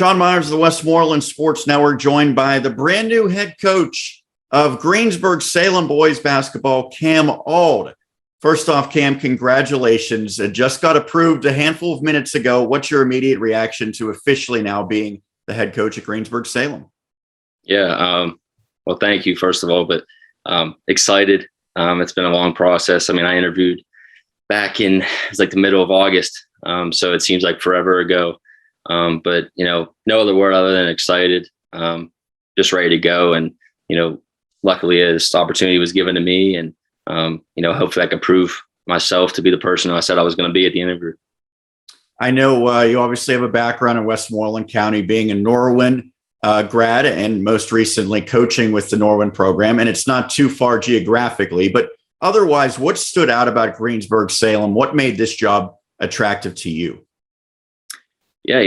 Sean Myers of the Westmoreland Sports Network, joined by the brand new head coach of Greensburg Salem boys basketball, Cam Auld. First off, Cam, congratulations. It just got approved a handful of minutes ago. What's your immediate reaction to officially now being the head coach at Greensburg Salem? Yeah, well, thank you, first of all, but excited. It's been a long process. I mean, I interviewed back in, it's like the middle of August, so it seems like forever ago. But, no other word other than excited, just ready to go. And, luckily this opportunity was given to me, and, hopefully I can prove myself to be the person I said I was going to be at the interview. I know you obviously have a background in Westmoreland County, being a Norwin grad, and most recently coaching with the Norwin program. And it's not too far geographically, but otherwise, what stood out about Greensburg Salem? What made this job attractive to you? Yeah,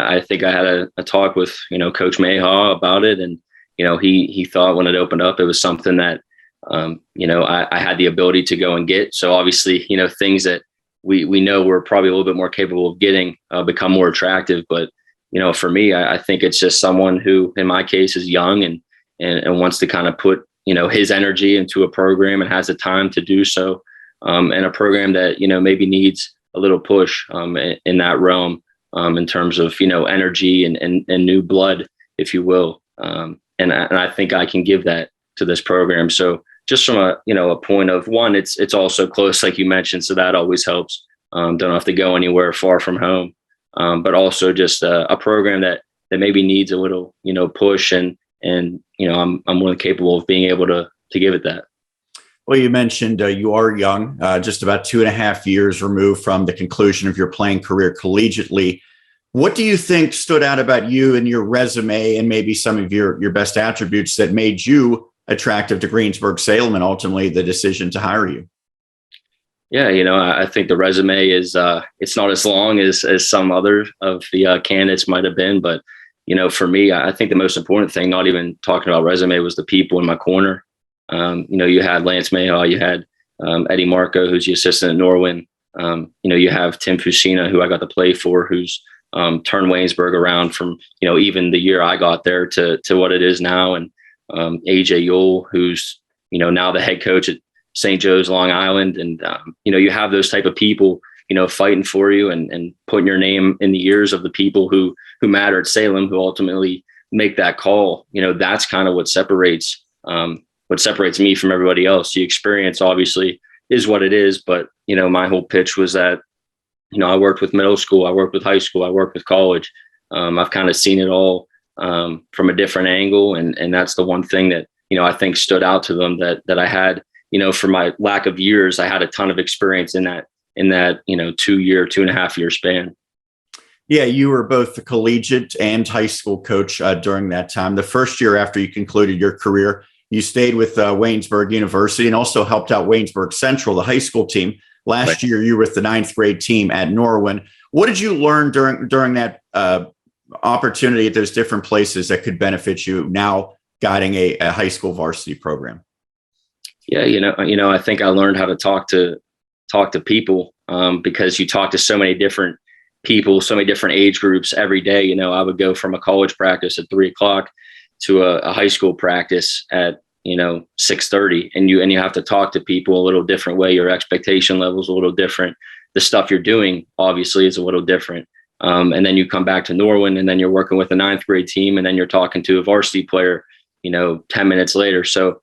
I think I had a talk with, Coach Mayhaw about it. And, he thought when it opened up, it was something that, I had the ability to go and get. So obviously, things that we know we're probably a little bit more capable of getting become more attractive. But, for me, I think it's just someone who, in my case, is young and wants to kind of put, his energy into a program and has the time to do so. And a program that, maybe needs a little push in that realm. In terms of, energy and new blood, if you will. And I think I can give that to this program. So just from a point of one, it's also close, like you mentioned. So that always helps. Don't have to go anywhere far from home. But also just a program that maybe needs a little, push and I'm more than capable of being able to give it that. Well, you mentioned you are young, just about 2.5 years removed from the conclusion of your playing career collegiately. What do you think stood out about you and your resume, and maybe some of your best attributes that made you attractive to Greensburg Salem and ultimately the decision to hire you? Yeah, I think the resume is it's not as long as some other of the candidates might have been, but for me, I think the most important thing, not even talking about resume, was the people in my corner. You had Lance Mayhaw, you had Eddie Marco, who's the assistant at Norwin. You have Tim Fusina, who I got to play for, who's turned Waynesburg around from, even the year I got there to what it is now. And AJ Yule, who's, now the head coach at St. Joe's, Long Island. And, you have those type of people, fighting for you and putting your name in the ears of the people who matter at Salem, who ultimately make that call. That's kind of what separates me from everybody else. The experience obviously is what it is, but, my whole pitch was that, I worked with middle school, I worked with high school, I worked with college. I've kind of seen it all from a different angle. And that's the one thing that, I think stood out to them that I had, for my lack of years, I had a ton of experience in that 2.5 year span. Yeah, you were both the collegiate and high school coach during that time. The first year after you concluded your career, you stayed with Waynesburg University and also helped out Waynesburg Central, the high school team. Last year, you were with the 9th grade team at Norwin. What did you learn during that opportunity at those different places that could benefit you now guiding a high school varsity program? Yeah, I think I learned how to talk to people because you talk to so many different people, so many different age groups every day. I would go from a college practice at 3:00 to a high school practice at 6:30, and you have to talk to people a little different way. Your expectation level is a little different. The stuff you're doing obviously is a little different. And then you come back to Norwin, and then you're working with a 9th grade team, and then you're talking to a varsity player, 10 minutes later. So,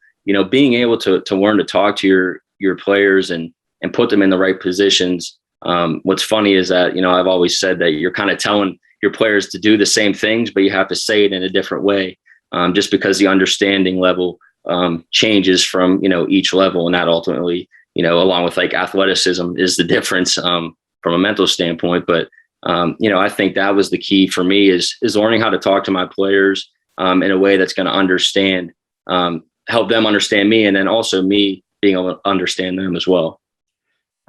being able to learn to talk to your players and put them in the right positions. What's funny is that, I've always said that you're kind of telling your players to do the same things, but you have to say it in a different way, just because the understanding level changes from, each level. And that ultimately, along with like athleticism is the difference from a mental standpoint. But, I think that was the key for me is learning how to talk to my players in a way that's going to help them understand me. And then also me being able to understand them as well.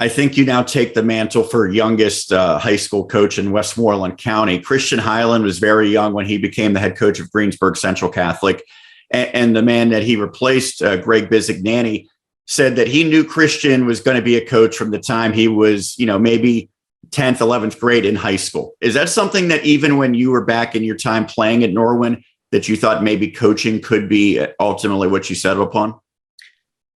I think you now take the mantle for youngest high school coach in Westmoreland County. Christian Highland was very young when he became the head coach of Greensburg Central Catholic. And the man that he replaced, Greg Bizignani, said that he knew Christian was going to be a coach from the time he was, maybe 10th, 11th grade in high school. Is that something that even when you were back in your time playing at Norwin, that you thought maybe coaching could be ultimately what you settled upon?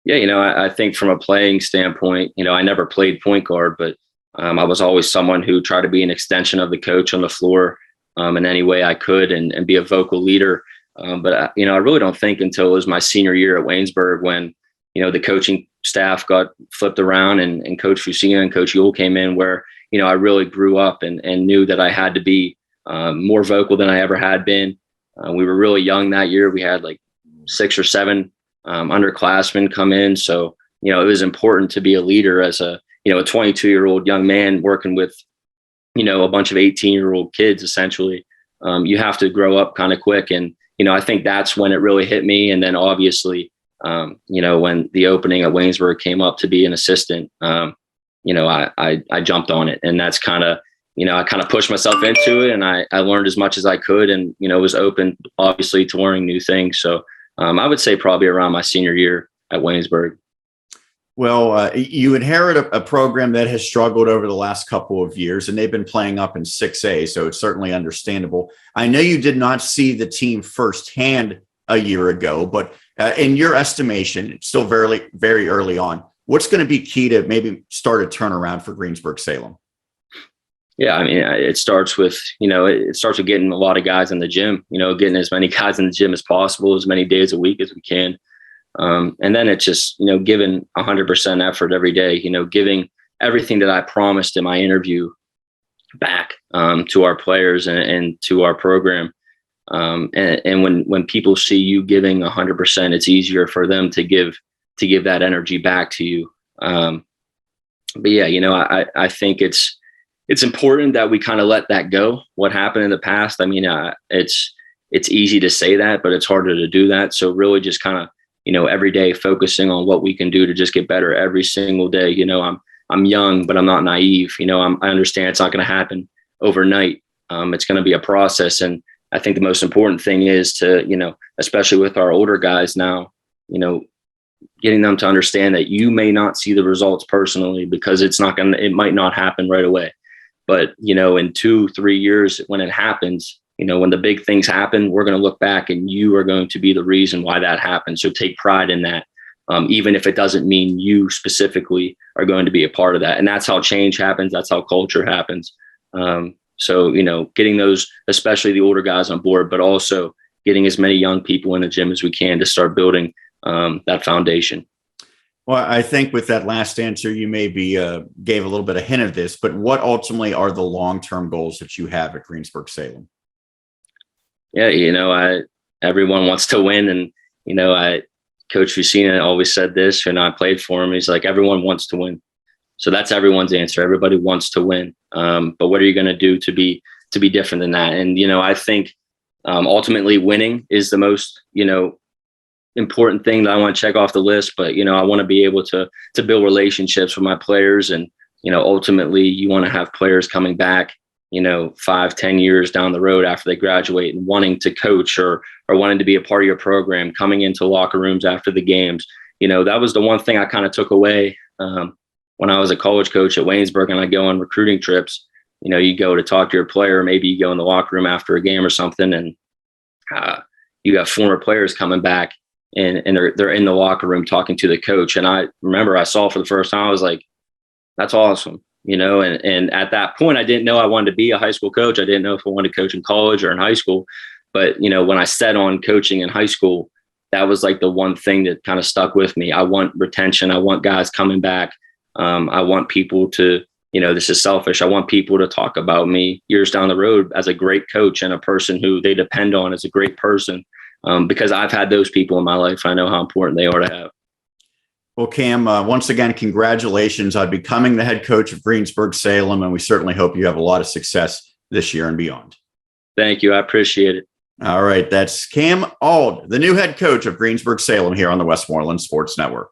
Yeah, I think from a playing standpoint, I never played point guard, but I was always someone who tried to be an extension of the coach on the floor in any way I could and be a vocal leader. But I really don't think until it was my senior year at Waynesburg when, the coaching staff got flipped around and Coach Fusina and Coach Auld came in where, I really grew up and knew that I had to be more vocal than I ever had been. We were really young that year. We had like 6 or 7 underclassmen come in. So, it was important to be a leader as a 22-year-old young man working with, a bunch of 18-year-old kids, essentially. You have to grow up kind of quick. And, I think that's when it really hit me. And then obviously, when the opening at Waynesburg came up to be an assistant, I jumped on it. And that's kind of, I kind of pushed myself into it and I learned as much as I could and, was open obviously to learning new things. So I would say probably around my senior year at Waynesburg. Well, you inherit a program that has struggled over the last couple of years, and they've been playing up in 6A, so it's certainly understandable. I know you did not see the team firsthand a year ago, but in your estimation, it's still very, very early on. What's going to be key to maybe start a turnaround for Greensburg Salem? Yeah, I mean, it starts with, it starts with getting a lot of guys in the gym, getting as many guys in the gym as possible, as many days a week as we can. And then it's just, giving 100% effort every day, giving everything that I promised in my interview back to our players and to our program. And when people see you giving 100%, it's easier for them to give that energy back to you. But yeah, I think it's important that we kind of let that go. What happened in the past. I mean, it's easy to say that, but it's harder to do that. So really just kind of, every day focusing on what we can do to just get better every single day. I'm young, but I'm not naive. I understand it's not going to happen overnight. It's going to be a process. And I think the most important thing is to, especially with our older guys now, getting them to understand that you may not see the results personally because it might not happen right away. But, in 2-3 years, when it happens, when the big things happen, we're going to look back and you are going to be the reason why that happened. So take pride in that, even if it doesn't mean you specifically are going to be a part of that. And that's how change happens. That's how culture happens. So, getting those, especially the older guys on board, but also getting as many young people in the gym as we can to start building that foundation. Well, I think with that last answer, you maybe gave a little bit of hint of this, but what ultimately are the long-term goals that you have at Greensburg Salem? Yeah, everyone wants to win. And, Coach Fusina always said this, and I played for him. He's like, everyone wants to win. So that's everyone's answer. Everybody wants to win. But what are you going to do to be different than that? And, I think ultimately winning is the most, important thing that I want to check off the list. But, I want to be able to build relationships with my players. And, ultimately you want to have players coming back, 5-10 years down the road after they graduate and wanting to coach or wanting to be a part of your program, coming into locker rooms after the games. That was the one thing I kind of took away when I was a college coach at Waynesburg and I go on recruiting trips. You go to talk to your player, maybe you go in the locker room after a game or something, and you got former players coming back and they're in the locker room talking to the coach. And I remember I saw for the first time, I was like, that's awesome. And at that point, I didn't know I wanted to be a high school coach. I didn't know if I wanted to coach in college or in high school. But, when I set on coaching in high school, that was like the one thing that kind of stuck with me. I want retention. I want guys coming back. I want people to, this is selfish. I want people to talk about me years down the road as a great coach and a person who they depend on as a great person. Because I've had those people in my life. I know how important they are to have. Well, Cam, once again, congratulations on becoming the head coach of Greensburg Salem, and we certainly hope you have a lot of success this year and beyond. Thank you. I appreciate it. All right. That's Cam Auld, the new head coach of Greensburg Salem here on the Westmoreland Sports Network.